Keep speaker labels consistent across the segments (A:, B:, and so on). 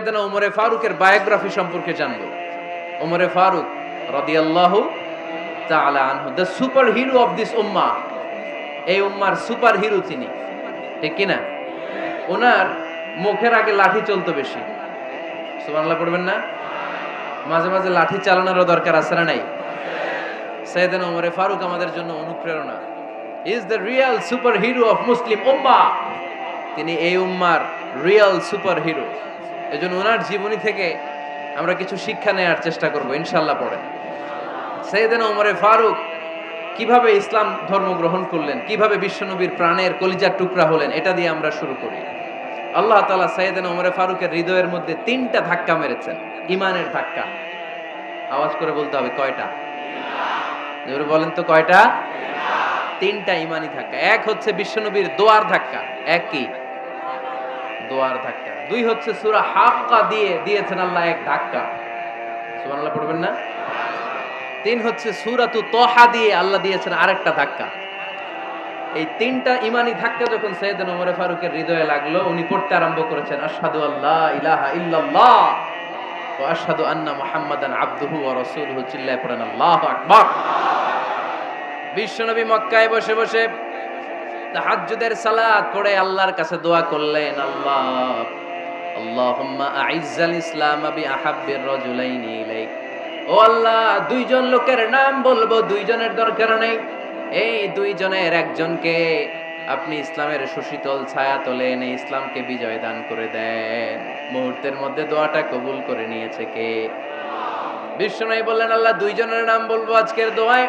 A: সাইয়েদনা ওমরে ফারুকের বায়োগ্রাফি সম্পর্কে জানবো। ওমরে ফারুক রাদিয়াল্লাহু তাআলা আনহু, the super hero of this উম্মাহ। এই উম্মার সুপার হিরো তিনি, ঠিক কিনা? ওনার মুখের আগে লাঠি চলতো বেশি। সুবহানাল্লাহ পড়বেন না? মাঝে মাঝে লাঠি চালানোরও দরকার আছে না নাই? সাইয়েদনা ওমরে ফারুক আমাদের জন্য অনুপ্রেরণা। Is the real super hero of Muslim উম্মাহ। তিনি এই উম্মার রিয়েল সুপার হিরো। এজন্য ওনার জীবনী থেকে আমরা কিছু শিক্ষা নেওয়ার চেষ্টা করব ইনশাআল্লাহ। পড়েন সাইয়েদনা ওমরে ফারুক কিভাবে ইসলাম ধর্ম গ্রহণ করলেন, কিভাবে বিশ্বনবীর প্রাণের কলিজার টুকরা হলেন, এটা দিয়ে আমরা শুরু করি। আল্লাহ তাআলা সাইয়েদনা ওমরে ফারুকের হৃদয়ের মধ্যে 3টা ধাক্কা মেরেছেন, ঈমানের ধাক্কা। আওয়াজ করে বলতে হবে কয়টা? জোরে বলেন তো কয়টা? 3টা ঈমানি ধাক্কা। এক হচ্ছে বিশ্বনবীর দোয়ার ধাক্কা। এক কি? দোয়ার ধাক্কা। 2 হচ্ছে সূরা হাক্কা দিয়ে দিয়েছেন আল্লাহ এক ধাক্কা। সুবহানাল্লাহ পড়বেন না? 3 হচ্ছে সূরাতু তাহা দিয়ে আল্লাহ দিয়েছেন আরেকটা ধাক্কা। এই 3টা ঈমানি ধাক্কা যখন সাইয়েদনা ওমর ফারুকের হৃদয়ে লাগলো, উনি পড়তে আরম্ভ করেছেন আশহাদু আল্লা ইলাহা ইল্লাল্লাহ ওয়া আশহাদু আন্না মুহাম্মাদান আবদুহু ওয়া রাসূলুহু। চিল্লায়ে পড়েন আল্লাহু আকবার। বিশ্বনবী মক্কায় বসে বসে তাহাজ্জুদের সালাত পড়ে আল্লাহর কাছে দোয়া করলেন, আল্লাহুম্মা আইজ্জাল ইসলাম বিআহাব্বির রাজুলাইনি ইলাইক। ও আল্লাহ, 2 জন লোকের নাম বলবো, 2 জনের দরকার নেই। এই 2 জনের একজনকে আপনি ইসলামের সুশীতল ছায়া তলে এনে ইসলামকে বিজয় দান করে দেন। মুহূর্তের মধ্যে দোয়াটা কবুল করে নিয়েছে কে? বিশ্বনবী বললেন, আল্লাহ 2 জনের নাম বলবো আজকের দোয়ায়।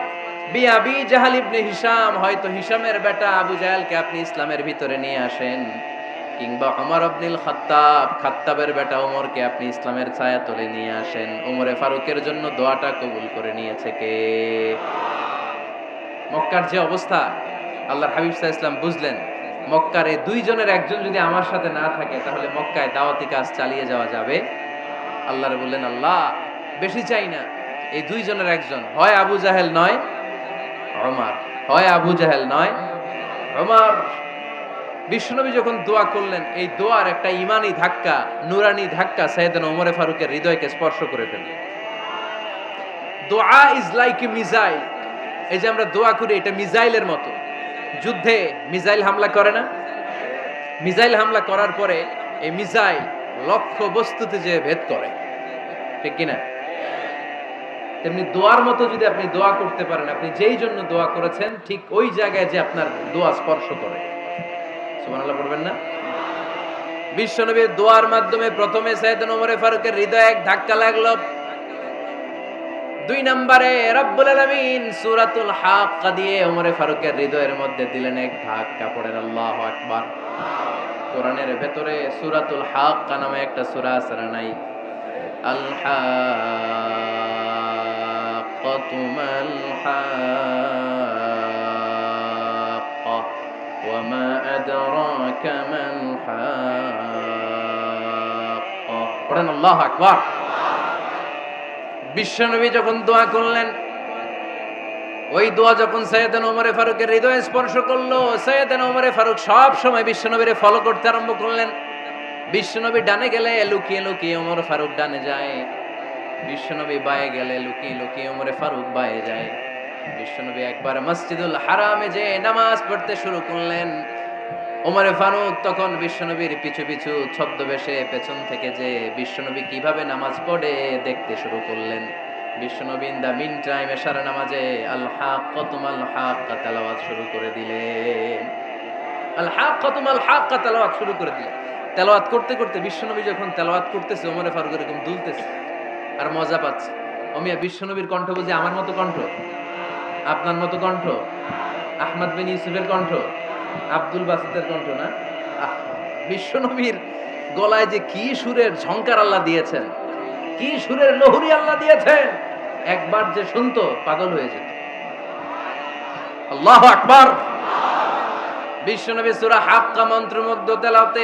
A: আবি জাহাল ইবনে হিশাম, হয়তো হিশামের বেটা আবু জাহেলকে আপনি ইসলামের ভিতরে নিয়ে আসেন, কিংবা ওমর ইবনুল খাত্তাব, খাত্তাবের বেটা ওমরকে আপনি ইসলামের ছায়া তলে নিয়ে আসেন। ওমরে ফারুকের জন্য দোয়াটা কবুল করে নিয়েছে কে? মক্কার যে অবস্থা, আল্লাহর হাবিব সাল্লাল্লাহু আলাইহি ওয়াসাল্লাম বুঝলেন মক্কার এই 2 জনের একজন যদি আমার সাথে না থাকে তাহলে মক্কায় দাওয়াতি কাজ চালিয়ে যাওয়া যাবে। আল্লাহরে বললেন, আল্লাহ বেশি চাই না, এই 2 জনের একজন, হয় আবু জাহেল নয় ওমর, হয় আবু জাহেল নয় ওমর। বিশ্বনবী যখন দোয়া করলেন, এই দোয়ার একটা ঈমানি ধাক্কা, নূরানি ধাক্কা সাইয়েদনা ওমরে ফারুকের হৃদয়কে স্পর্শ করে ফেলল। দোয়া ইজ লাইক এ মিসাইল। এই যে আমরা দোয়া করি, এটা মিসাইলের মতো। যুদ্ধে মিসাইল হামলা করে না? মিসাইল হামলা করার পরে এই মিসাইল লক্ষ্য বস্তুতে যে ভেদ করে, ঠিক কিনা? তেমনি দোয়ার মতো যদি আপনি দোয়া করতে পারেন, আপনি যেই জন্য দোয়া করেছেন ঠিক ওই জায়গায় যে আপনার দোয়া স্পর্শ করে। সুবহানাল্লাহ পড়বেন না? বিশ্বনবীর দোয়ার মাধ্যমে প্রথমে সাইয়েদনা ওমর ফারুকের হৃদয়ে এক ধাক্কা লাগলো। 2 নম্বরে রব্বুল আলামিন সূরাতুল হাক্কা দিয়ে ওমর ফারুকের হৃদয়ের মধ্যে দিলেন এক ধাক্কা। পড়েন আল্লাহু আকবার। কোরআনের ভেতরে সূরাতুল হাক্কা নামে একটা সূরা আছে না নাই? আল হাক্কাতু মাল হাক্কা ওয়া মা আদরাকা মাল হাক্কা। পড়েন আল্লাহু আকবার। বিশ্বনবী যখন দোয়া করলেন, ওই দোয়া যখন সাইয়েদনা ওমর ফারুকের হৃদয়ে স্পর্শ করলো, সাইয়েদনা ওমর ফারুক সব সময় বিশ্বনবীরে ফলো করতে আরম্ভ করলেন। বিশ্বনবী ডানে গেলে লুকিয়ে লুকিয়ে ওমর ফারুক ডানে যায়, বিশ্বনবী বায়ে গেলে লুকিয়ে লুকিয়ে ওমর ফারুক বায়ে যায়। বিশ্বনবী একবার মসজিদুল হারামে যে নামাজ পড়তে শুরু করলেন, ওমর ফারুক তখন বিশ্বনবীর পিছু পিছু ছদ্মবেশে পেছন থেকে যে বিশ্বনবী কিভাবে নামাজ পড়ে দেখতে শুরু করলেন। বিশ্বনবী ইন দা মিন টাইম এশার নামাজে আল হাক্কাতু মাল হাক্কা তেলাওয়াত শুরু করে দিলেন। আল হাক্কাতু মাল হাক্কা তেলাওয়াত শুরু করে দিলেন। তেলাওয়াত করতে করতে বিশ্বনবী যখন তেলাওয়াত করতেছে, ওমর ফারুক এরকম দুলতেছে আর মজা পাচ্ছে। ওমিয়া বিশ্বনবীর কণ্ঠ বুঝি আমার মতো কণ্ঠ, আপনার মতো কণ্ঠ, আহমদ বিন ইউসুফের কণ্ঠ, আব্দুল বাসিতের কণ্ঠ না? বিশ্বনবীর গলায় যে কি সুরের ঝংকার আল্লাহ দিয়েছেন, কি সুরের লহরী আল্লাহ দিয়েছেন, একবার যে শুনতো পাগল হয়ে যেত। আল্লাহু আকবার। বিশ্বনবী সূরা হাক্কা মন্ত্রমুগ্ধ তেলাওয়াতে,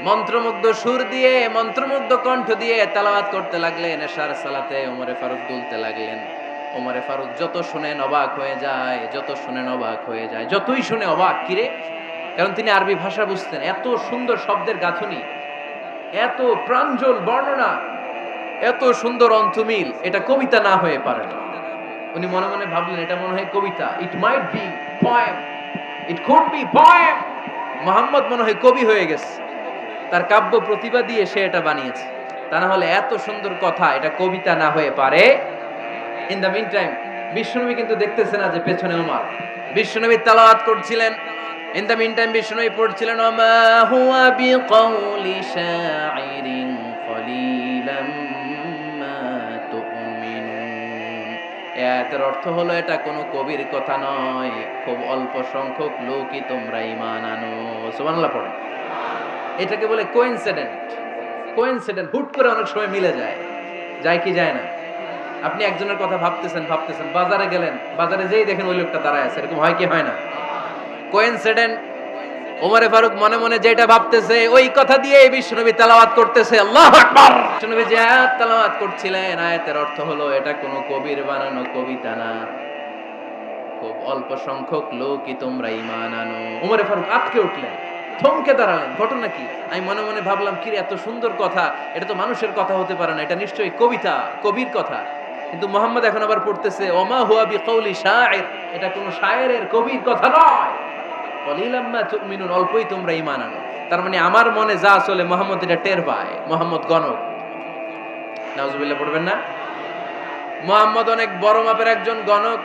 A: মন্ত্রমুগ্ধ সুর দিয়ে, মন্ত্রমুগ্ধ কণ্ঠ দিয়ে তেলাওয়াত করতে লাগলেন। এশার সালাতে ওমর ফারুক দুলতে লাগলেন। ওমর ফারুক যত শুনেন অবাক হয়ে যায়, যত শুনেন অবাক হয়ে যায়, যতই শুনে অবাক। কিরে? কারণ তিনি আরবি ভাষা বুঝতেন, এত সুন্দর শব্দের গাঁথনি। এত প্রাঞ্জল বর্ণনা, এত সুন্দর অন্তমিল, এটা কবিতা না হয়ে পারে না। উনি মনে মনে ভাবলেন এটা মনে হয় কবিতা, it might be poem, it could be poem. Muhammad মনে হয় কবি হয়ে গেছে, তার কাব্য প্রতিভা দিয়ে সে এটা বানিয়েছে। তা না হলে এত সুন্দর কথা, এটা কবিতা না হয়ে পারে। ইন দ্য মিন টাইম বিশ্বনবী কিন্তু দেখতেছে না যে পেছনে ওমর। বিশ্বনবী তেলাওয়াত করছিলেন, ইন দ্য মিন টাইম বিশ্বনবী পড়ছিলেন ওমা হুয়া বিকাউলি শাইরিন কলিলাম মা তুমিনুন। এর অর্থ হলো এটা কোনো কবির কথা নয়, খুব অল্প সংখ্যক লোকই তোমরা ঈমান আনো। সুবহানাল্লাহ পড়েন। এটাকে বলে কোইন্সিডেন্ট। কোইন্সিডেন্ট হুট করে অনেক সময় মিলে যায়, যায় কি যায় না? আপনি একজনের কথা ভাবতেছেন, বাজারে গেলেন, বাজারে যেই দেখেন ওই লোকটা দাঁড়ায় আছে, এরকম হয় কি হয় না? কোইন্সিডেন্ট। ওমরে ফারুক মনে মনে যেটা ভাবতেছে ওই কথা দিয়ে বিশ্বনবী তেলাওয়াত করতেছে, আল্লাহু আকবার। বিশ্বনবী যে আয়াত তেলাওয়াত করছিলেন, আয়াতের অর্থ হলো এটা কোনো কবির বানানো কবিতা না, খুব অল্প সংখ্যক লোকই তোমরা ঈমান আনো। ওমরে ফারুক আটকে উঠলেন, থমকে দাঁড়ালেন। ঘটনা কি? আমি মনে মনে ভাবলাম কি এত সুন্দর কথা, এটা তো মানুষের কথা হতে পারে না, এটা নিশ্চয়ই কবিতা, কবির কথা। কিন্তু মুহাম্মদ এখন আবার পড়তেছে ওমা হুয়া বিকাউলি শাইর, এটা কোনো শায়েরের, কবির কথা নয়। কলিলাম মা তুমিনুন, অল্পই তোমরা ঈমান আনো। তার মানে আমার মনে যা চলে মুহাম্মদ এটা টের পায়। মুহাম্মদ গণক। নাউজুবিল্লাহ পড়বেন না? মুহাম্মদ অনেক বড় মাপের একজন গণক।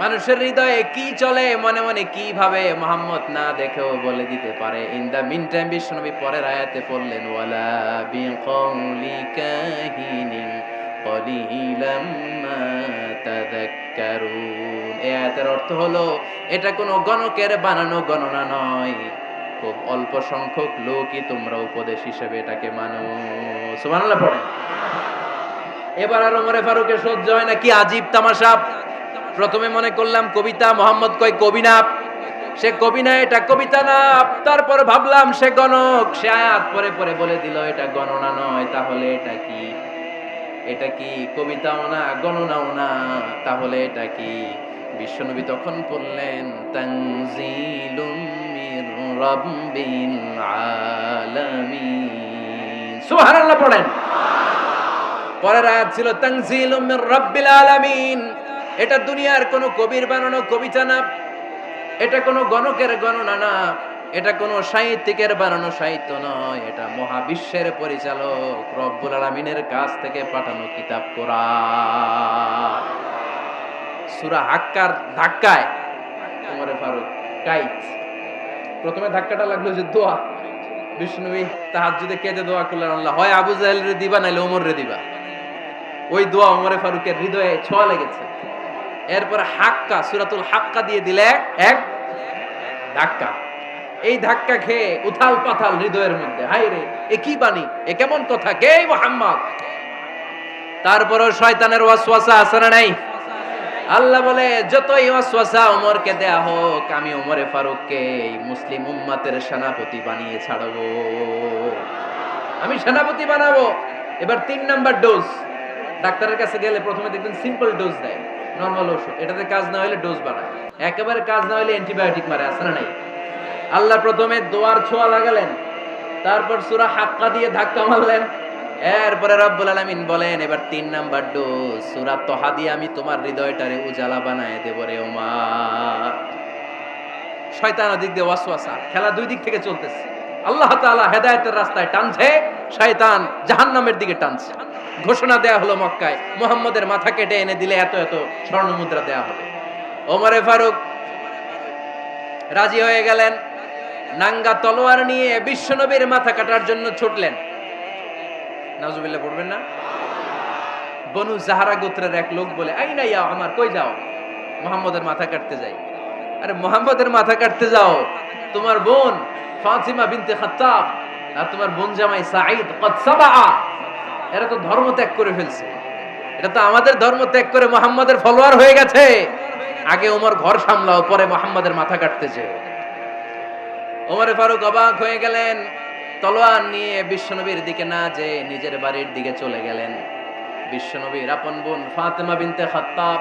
A: মানুষের হৃদয়ে কি চলে, মনে মনে কি ভাবে, মুহাম্মদ না দেখেও বলে দিতে পারে। ইন দা মিন টাইম বিশ্বনবী পরের আয়াতে পড়লেন ওয়ালা বিকাউলি কাহিনিন কলিলাম মা তাযাক্কারুন। এই আয়াতের অর্থ হলো এটা কোনো গণকের বানানো গণনা নয়, খুব অল্প সংখ্যক লোকই তোমরা উপদেশ হিসেবে এটাকে মানো। সুবহানাল্লাহ পড়েন। এবার আর ওমরে ফারুকের সহ্য হয় না, কি আজীব তামাশা। প্রথমে মনে করলাম কবিতা, মোহাম্মদ কয় কবি না, সে কবি না, এটা কবিতা না। তারপর ভাবলাম সে গণক, সে আয়াত পরে পরে বলে দিল এটা গণনা নয়, তাহলে এটা কি? এটা কি কবিতাও না, গণনাও না, তাহলে এটা কি? বিশ্বনবী তখন বললেন তানজিলুম মির রাব্বিল আলামিন। সুবহানাল্লাহ পড়েন। পরের আয়াত ছিল তানজিলুম মির রাব্বিল আলামিন। এটা দুনিয়ার কোনো কবির বানানো কবিতা না, এটা কোনো গণকের গণনা না, এটা কোনো সাহিত্যিকের বানানো সাহিত্য নয়, এটা মহাবিশ্বের পরিচালক রব্বুল আলামিনের কাছ থেকে পাঠানো কিতাব কোরআন। সূরা হাক্কার ধাক্কায় ওমর ফারুক কাইত। প্রথমে ধাক্কাটা লাগলো যে দোয়া। বিষ্ণুবী তাহাজ্জুদে কেঁদে দোয়া করলেন, আল্লাহ হয় আবু জাহেল রে দিবা, নাইলে ওমর রে দিবা। ওই দোয়া ওমরে ফারুকের হৃদয়ে ছোঁয়া লেগেছে। এরপর হাক্কা, সূরাতুল হাক্কা দিয়ে দিলে এক ধাক্কা। এই ধাক্কা খেয়ে উথাল পাথাল হৃদয়ের মধ্যে, হায় রে এ কি বাণী, এ কেমন কথা, কে মুহাম্মদ? তারপরও শয়তানের ওয়াসওয়াসা আছে না নাই? আল্লাহ বলে যতই ওয়াসওয়াসা ওমরকে দেয়া হোক, আমি ওমরে ফারুককে এই মুসলিম উম্মতের সেনাপতি বানিয়ে ছাড়বো, আমি সেনাপতি বানাবো। এবার 3 নাম্বার ডোজ। ডাক্তারের কাছে গেলে প্রথমে দেখবেন সিম্পল ডোজ দেয়, নরমাল ওষুধ, এটাতে কাজ না হলে ডোজ বাড়ায়, একেবারে কাজ না হলে অ্যান্টিবায়োটিক মারে, আছে না নাই? আল্লাহ প্রথমে দোয়ার ছোঁয়া লাগালেন, তারপর সূরা হাক্কা দিয়ে ধাক্কা মারলেন, এরপরে রব্বুল আলামিন বলেন এবার 3 নাম্বার ডোজ সূরা তহা দিয়ে আমি তোমার হৃদয়টারে উজালা বানায় দেব রে ওমর। শয়তান ওদিক দিয়ে ওয়াসওয়াসা, খেলা দুই দিক থেকে চলতেছে। আল্লাহ তাআলা হেদায়েতের রাস্তায় টানছে, শয়তান জাহান্নামের দিকে টানছে। ঘোষণা দেয়া হলো মক্কায়, মুহাম্মদের মাথা কেটে এনে দিলে এত এত স্বর্ণ মুদ্রা দেয়া হবে। ওমরে ফারুক রাজি হয়ে গেলেন, নাঙ্গা তলোয়ার নিয়ে বিশ্বনবীর মাথা কাটার জন্য ছুটলেন। নাউজুবিল্লাহ পড়বেন না? বনু জাহরা গোত্রের এক লোক বলে, আইনা ইয়া আমার, কই যাও? মুহাম্মদের মাথা কাটতে যাই। আরে মুহাম্মদের মাথা কাটতে যাও? তোমার বোন ফাতিমা বিনতে খাত্তাব আর তোমার বোন জামাই সাঈদ কদ সাবা, এরা তো ধর্ম ত্যাগ করে ফেলছে, এটা তো আমাদের ধর্ম ত্যাগ করে মুহাম্মদের ফলোয়ার হয়ে গেছে। আগে ওমর ঘর সামলাও, পরে মুহাম্মদের মাথা কাটতেছে। ওমরে ফারুক অবাক হয়ে গেলেন, তলোয়ার নিয়ে বিশ্বনবীর দিকে না যে নিজের বাড়ির দিকে চলে গেলেন। বিশ্বনবীর আপন বোন ফাতিমা বিনতে খাত্তাব,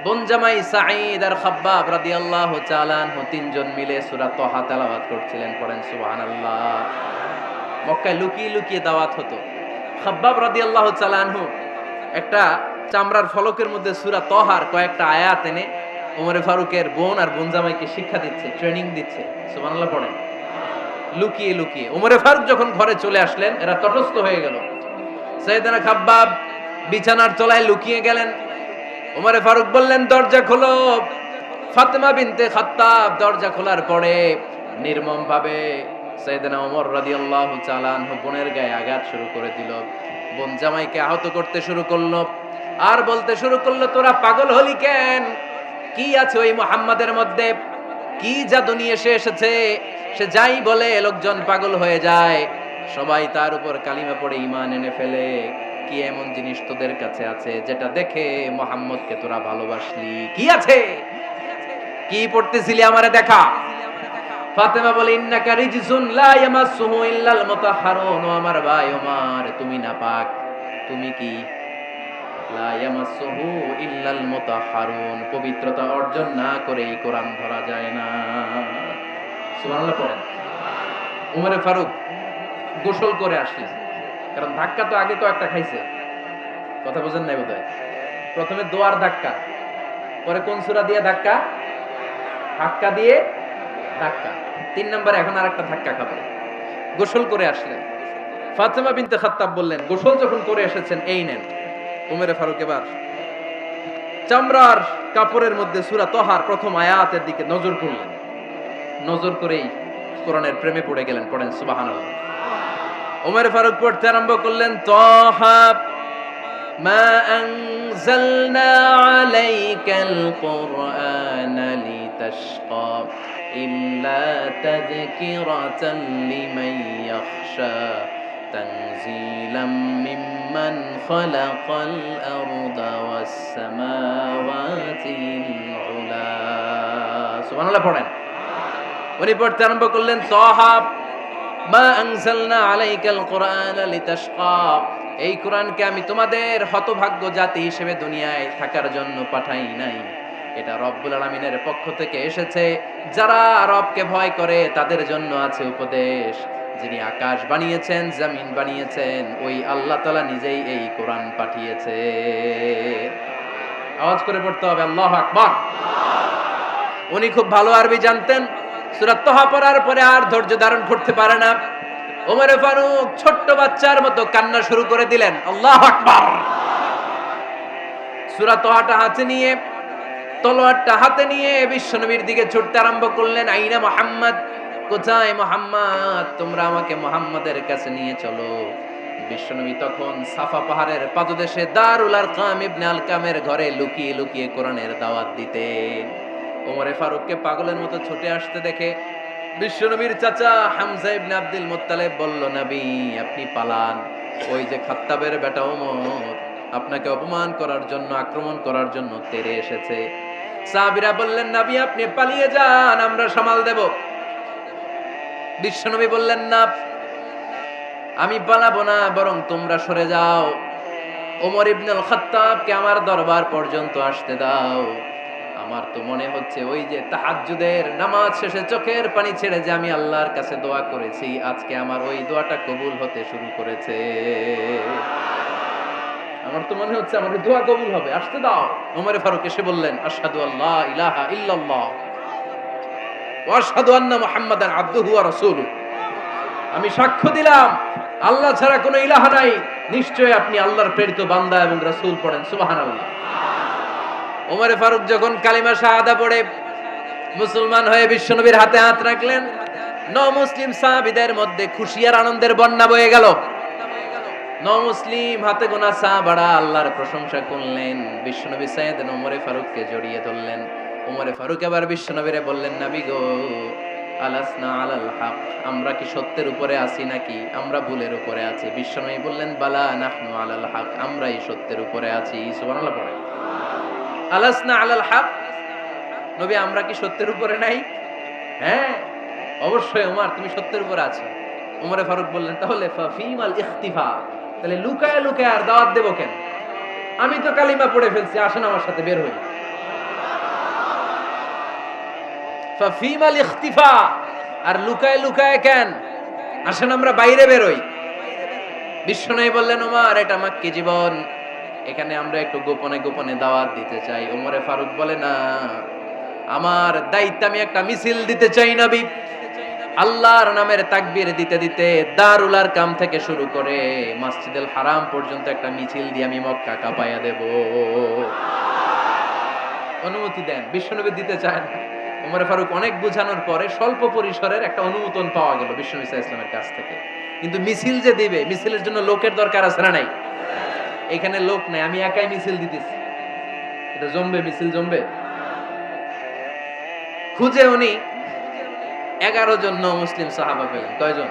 A: বোন জামাই সাঈদ আর খাব্বাব রাদিয়াল্লাহু তাআলা আনহু, তিনজন মিলে সূরা তহা তেলাওয়াত করছিলেন। পড়েন সুবহানাল্লাহ। মক্কায় লুকিয়ে লুকিয়ে দাওয়াত হতো। খাব্বাব রাদিয়াল্লাহু তাআলা আনহু একটা চামড়ার ফলকের মধ্যে সূরা তহার কয়েকটা আয়াত এনে ওমরে ফারুকের বোন আর বোন জামাইকে শিক্ষা দিচ্ছে, ট্রেনিং দিচ্ছে। সুবহানাল্লাহ পড়েন। লুকিয়ে লুকিয়ে ওমরে ফারুক যখন ঘরে চলে আসলেন, এরা তটস্থ হয়ে গেল। সাইয়েদনা খাব্বাব বিছানার তলায় লুকিয়ে গেলেন। ওমরে ফারুক বললেন, দরজা খোলো। ফাতেমা বিনতে খাত্তাব দরজা খোলার পরে নির্মম ভাবে সাইয়েদনা ওমর রাদিয়াল্লাহু তাআলা আনহু বোনের গায়ে আঘাত শুরু করে দিল। বোন জামাইকে আহত করতে শুরু করলো আর বলতে শুরু করলো, তোরা পাগল হলি কেন? কি আছে ওই মুহাম্মাদের মধ্যে? কি জাদু নিয়ে এসেছে? সে যাই বলে লোকজন পাগল হয়ে যায়, সবাই তার উপর কালিমা পড়ে ঈমান এনে ফেলে। কি এমন জিনিস তোদের কাছে আছে যেটা দেখে মুহাম্মদকে তোরা ভালোবাসলি? কি আছে? কি পড়তেছিলি আমারে দেখা। ফাতেমা বলে, ইন্নাকা রিজসুন লা ইয়ামাসসুহু ইল্লাল মুতাহহারুন। ও আমার ভাই ওমর, তুমি নাপাক। তুমি কি? লা ইয়ামাসসুহু ইল্লাল মুতাহহারুন, পবিত্রতা অর্জন না করে এই কোরআন ধরা যায় না। সুবহানাল্লাহ পড়েন। ওমরে ফারুক গোসল করে আসলেন, কারণ ধাক্কা তো আগে কয়েকটা খাইছে। কথা বুঝেন নাই বোধহয়? প্রথমে দোয়ার ধাক্কা, পরে কোন সূরা দিয়ে ধাক্কা? ধাক্কা দিয়ে ধাক্কা। 3 নম্বরে এখন আরেকটা ধাক্কা খাবে। গোসল করে আসলেন। ফাতেমা বিনতে খাত্তাব বললেন, গোসল যখন করে এসেছেন, এই নেন। ওমরে ফারুক এবার চামড়ার কাপড়ের মধ্যে সূরা তহার প্রথম আয়াতের দিকে নজর করলেন। নজর করেই কোরআনের প্রেমে পড়ে গেলেন। পড়েন সুবহানাল্লাহ। ওমরে ফারুক পড়তে আরম্ভ করলেন, তহা মা আনজালনা আলাইকাল কুরআনা লিতাশকা ইল্লা তাযকিরাতান লিমান ইয়াখশা তানজিলাম মিম্মান খালাকাল আরদা ওয়াস সামাওয়াতিল উলা। সুবহানাল্লাহ পড়েন। উনি পড়তে আরম্ভ করলেন, তহা মা আনজালনা আলাইকাল কুরআনা লিতাশকা, এই কোরআনকে আমি তোমাদের হতভাগ্য জাতি হিসেবে দুনিয়ায় থাকার জন্য পাঠাই নাই। এটা রব্বুল আলামিনের পক্ষ থেকে এসেছে। যারা রবকে ভয় করে তাদের জন্য আছে উপদেশ। যিনি আকাশ বানিয়েছেন, জমিন বানিয়েছেন, ওই আল্লাহ তাআলা নিজেই এই কোরআন পাঠিয়েছে। আওয়াজ করে পড়তে হবে, আল্লাহু আকবার। উনি খুব ভালো আরবি জানতেন। সূরা তহা পড়ার পরে আর ধৈর্য ধারণ করতে পারে না। ওমরে ফারুক ছোট্ট বাচ্চার মতো কান্না শুরু করে দিলেন। আল্লাহু আকবার। সূরা তহাটা হাতে নিয়ে, তলোয়ারটা হাতে নিয়ে বিশ্বনবীর দিকে ছুটতে আরম্ভ করলেন। আইনা মুহাম্মদ, কোথায় মুহাম্মদ? তোমরা আমাকে মুহাম্মাদের কাছে নিয়ে চলো। বিশ্বনবী তখন সাফা পাহাড়ের পাদদেশে দারুল আরকাম ইবনে আলকামের ঘরে লুকিয়ে লুকিয়ে কোরআনের দাওয়াত দিতেন। ওমরে ফারুককে পাগলের মতো ছুটে আসতে দেখে বিশ্বনবীর চাচা হামজা ইবনে আব্দুল মুত্তালিব বলল, নবী আপনি পালান। ওই যে খাত্তাবের বেটা ওমর আপনাকে অপমান করার জন্য, আক্রমণ করার জন্য তেড়ে এসেছে। সাহাবীরা বললেন, নবী আপনি পালিয়ে যান, আমরা সামাল দেব। বিশ্বনবী বললেন, না আমি পালাবো না, বরং তোমরা সরে যাও। ওমর ইবনুল খাত্তাবকে আমার দরবার পর্যন্ত আসতে দাও। আমার তো মনে হচ্ছে ওই যে তাহাজ্জুদের নামাজ শেষে চোখের পানি ছেড়ে যে আমি আল্লাহর কাছে দোয়া করেছি, আজকে আমার ওই দোয়াটা কবুল হতে শুরু করেছে। আমার তো মনে হচ্ছে আমার দোয়া কবুল হবে, আসতে দাও। ওমর ফারুক এসে বললেন, আশহাদু আল্লা ইলাহা ইল্লাল্লাহ ওয়া আশহাদু আন্না মুহাম্মাদান আবদুহু ওয়া রাসূলুহু, আমি সাক্ষ্য দিলাম আল্লাহ ছাড়া কোনো ইলাহ নাই, নিশ্চয়ই আপনি আল্লাহর প্রেরিত বান্দা এবং রাসূল। পড়েন সুবহানাল্লাহ। ওমরে ফারুক যখন কালিমা শাহাদা পড়ে মুসলমান হয়ে বিশ্বনবীর হাতে হাত রাখলেন, মুসলিম সাহাবীদের মধ্যে খুশি আর আনন্দের বন্যা বয়ে গেল। মুসলিম হাতে গোনা সাহাবারা আল্লাহর প্রশংসা করলেন। বিশ্বনবী সাইয়েদনা ওমরে ফারুককে জড়িয়ে ধরলেন। ওমরে ফারুক এবার বিশ্বনবীরে বললেন, নবী গো, আলাসনা আলাল হক, আমরা কি সত্যের উপরে আছি নাকি আমরা ভুলের উপরে আছি? বিশ্বনবী বললেন, বালা নাহনু আলাল হক, আমরাই সত্যের উপরে আছি। সুবহানাল্লাহ পড়েন। আলাসনা আলাল হক, নবী আমরা কি সত্যের উপরে নাই? হ্যাঁ অবশ্যই ওমর, তুমি সত্যের উপরে আছো। ওমরে ফারুক বললেন, তাহলে ফাফিমাল ইখতিফা, তাহলে লুকায় লুকায় আর দাওয়াত দেব কেন? আমি তো কালিমা পড়ে ফেলছি, আসেন আমার সাথে বের হই। ফাফিমাল ইখতিফা, আর লুকায় লুকায় কেন? আসেন আমরা বাইরে বেরোই। বিশ্বনবী বললেন, ওমর এটা মাক্কি জীবন, এখানে আমরা একটু গোপনে গোপনে দাওয়াত দিতে চাই। ওমরে ফারুক বলে, না, আমার দায়িত্ব, আমি একটা মিছিল দিতে চাই নবী। আল্লাহর নামের তাকবীর দিতে দিতে দারুল আরকাম থেকে শুরু করে মসজিদুল হারাম পর্যন্ত একটা মিছিল দিয়ে আমি মক্কা কাঁপাইয়া দেব। অনুমতি দেন। বিশ্বনবী দিতে চায় না। ওমর ফারুক অনেক বুঝানোর পরে স্বল্প পরিসরের একটা অনুমোদন পাওয়া গেল বিশ্বনবী সাল্লাল্লাহু আলাইহি ওয়াসাল্লামের কাছ থেকে। কিন্তু মিছিল যে দিবে, মিছিলের জন্য লোকের দরকার আছে না নাই? এখানে লোক নাই, আমি একাই মিছিল দিতেছি। এটা জমবে, মিছিল জমবে। খুঁজে উনি 11 জন মুসলিম সাহাবা পেলেন। কয়জন?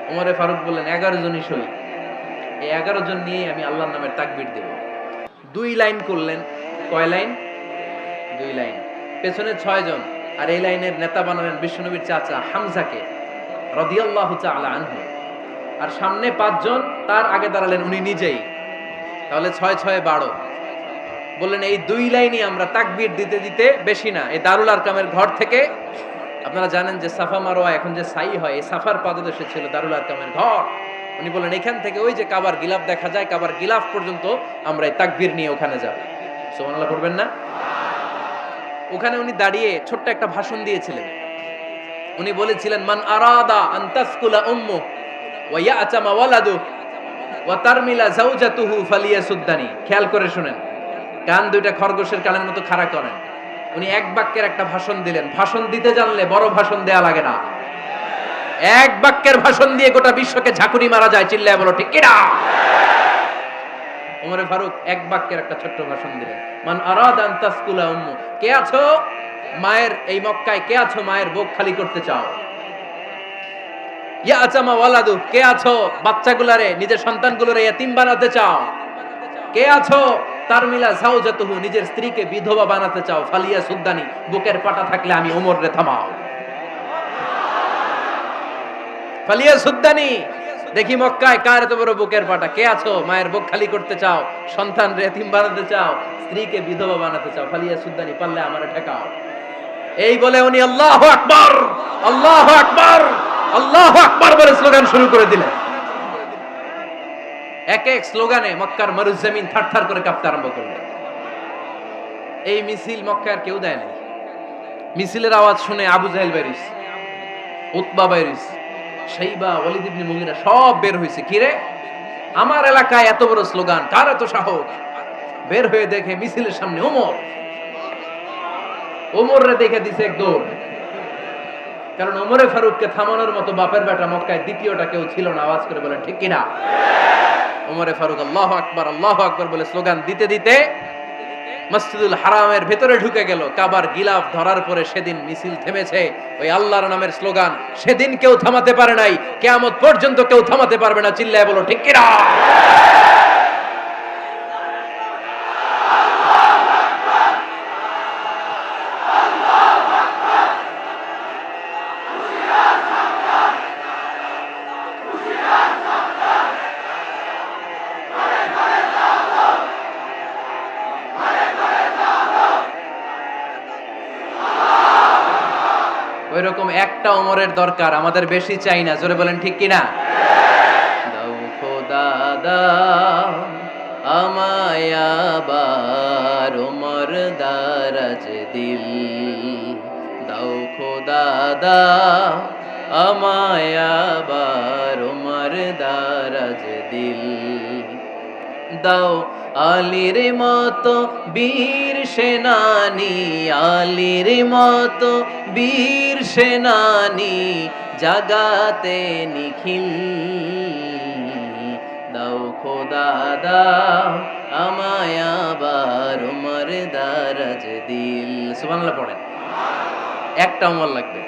A: ওমরে ফারুক বললেন 11 জনই সই। এই 11 জন নিয়ে আমি আল্লাহর নামের তাকবীর দেব। 2 লাইন করলেন। কয় লাইন? 2 লাইন। পেছনে 6 জন, আর এই লাইনের নেতা বানালেন বিশ্বনবীর চাচা হামজাকে রাদিয়াল্লাহু তাআলা আনহু। আর সামনে 5 জন, তার আগে দাঁড়ালেন উনি নিজেই। তাহলে 6 6 12। বললেন এই 2 লাইনই আমরা তাকবীর দিতে দিতে, বেশি না, এই দারুল আরকামের ঘর থেকে, আপনারা জানেন যে সাফা মারওয়া এখন যে সাই হয়, এই সাফার পাদদেশে ছিল দারুল আরকামের ঘর। উনি বললেন এখান থেকে ওই যে কাবার গিলাফ দেখা যায়, কাবার গিলাফ পর্যন্ত আমরা এই তাকবীর নিয়ে ওখানে যাব। সুবহানাল্লাহ পড়বেন না? ওখানে উনি দাঁড়িয়ে ছোট্ট একটা ভাষণ দিয়েছিলেন। উনি বলেছিলেন, মান আরাদা আন তাসকুলা উম্মু ওয়া ইয়াতামা ওয়ালাদু ওয়া তারমিলা যাওজাতুহু ফালিয়াসুদ্দানি। খেয়াল করে শুনেন, কান দুইটা খরগোশের কানের মতো খাড়া করেন। উনি এক বাক্যের একটা ভাষণ দিলেন। ভাষণ দিতে জানলে বড় ভাষণ দেয়া লাগে না। এক বাক্যের ভাষণ দিয়ে গোটা বিশ্বকে ঝাঁকুনি মারা যায়। চিল্লায় বলো ঠিক কিনা? ওমরে ফারুক এক বাক্যের একটা ছোট্ট ভাষণ দিলেন। মান আরাদা আন তাসকুলা উম্মু, কে আছো মায়ের এই মক্কায়, কে আছো মায়ের বুক খালি করতে চাও? ইয়া আচামা ওয়ালাদু, কে আছো বাচ্চাগুলারে, নিজের সন্তানগুলোরে ইয়াতিম বানাতে চাও? কে আছো তারমিলা যাওজাতুহু, নিজের স্ত্রীকে বিধবা বানাতে চাও? ফালিয়া সুদ্দানি, বুকের পাটা থাকলে আমি ওমর রে থামাও। ফালিয়া সুদ্দানি, দেখি মক্কায় কার এত বড় বুকের পাটা। কে আছো মায়ের বুক খালি করতে চাও, সন্তান রে এতিম বানাতে চাও, স্ত্রীকে বিধবা বানাতে চাও? ফালিয়া সুদ্দানি, পারলে আমারে ঠেকাও। এই বলে উনি আল্লাহু আকবার, আল্লাহু আকবার, আল্লাহু আকবার বলে স্লোগান শুরু করে দিলেন। এক এক স্লোগানে মক্কার মরুজমিন থারথার করে কাঁপতে আরম্ভ করল। এই মিছিল মক্কার কেউ দেয় নাই। মিছিলের আওয়াজ শুনে আবু জাহেল বাইরিস, উতবা বাইরিস, শাইবা, ওয়ালিদ ইবনে মুগিরা সব বের হয়েছে। কিরে, আমার এলাকায় এত বড় স্লোগান, কার এত সাহস? বের হয়ে দেখে মিছিলের সামনে ওমর। ওমর রে দেখে দিছে এক দৌড়। কারণ ওমরে ফারুককে থামানোর মতো বাপের বেটা মক্কায় দ্বিতীয়টা কেউ ছিল না। আওয়াজ করে বলেন ঠিক কিনা? ওমরে ফারুক আল্লাহু আকবার, আল্লাহু আকবার বলে স্লোগান দিতে দিতে মসজিদুল হারামের ভেতরে ঢুকে গেল। কাবার গিলাফ ধরার পরে সেদিন মিছিল থেমেছে। ওই আল্লাহর নামের স্লোগান সেদিন কেউ থামাতে পারে নাই, কিয়ামত পর্যন্ত কেউ থামাতে পারবে না। চিল্লায় বলো ঠিক কিনা? ওইরকম একটা ওমরের দরকার, আমাদের বেশি চাই না। জোরে বলেন ঠিক কিনা? দাও খোদা দাও আমায় আবার ওমর দারাজ দিল, দাও খোদা দাও আমায় আবার ওমর দারাজ দিল, দাও আলীর মতো বীর সেনানি, আলীর মতো বীর সেনানি জাগাতে নিখিল, দাও খোদা দাও আমায় আবার ওমর দারাজ দিল। সুবহানাল্লাহ পড়েন। একটা ওমর লাগবে।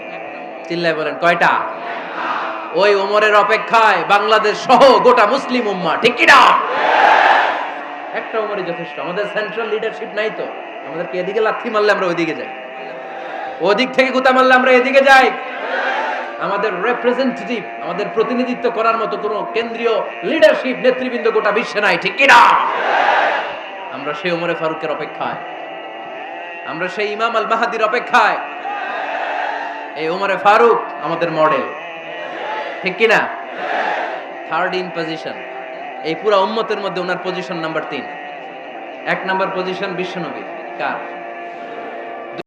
A: চিল্লায় বলেন কয়টা? ওই ওমরের অপেক্ষায় বাংলাদেশ সহ গোটা মুসলিম উম্মাহ। ঠিক কি না? একটা ওমরই যথেষ্ট। আমাদের সেন্ট্রাল লিডারশিপ নাই তো, আমাদেরকে এদিকে লাথি মারলে আমরা ওইদিকে যাই, ওদিক থেকে গুতা মারলে আমরা এদিকে যাই। আমাদের রিপ্রেজেন্টেটিভ, আমাদের প্রতিনিধিত্ব করার মতো কোনো কেন্দ্রীয় লিডারশিপ নেতৃবৃন্দ গোটা বিশ্বে নাই। ঠিক কি না? আমরা সেই ওমরে ফারুকের অপেক্ষায়, আমরা সেই ইমাম আল মাহদির অপেক্ষায়। এই ওমরে ফারুক আমাদের মডেল। ঠিক কিনা? থার্ড ইন পজিশন, এই পুরা উম্মতের মধ্যে ওনার পজিশন নাম্বার 3। 1 নাম্বার পজিশন বিশ্বনবীর। কার?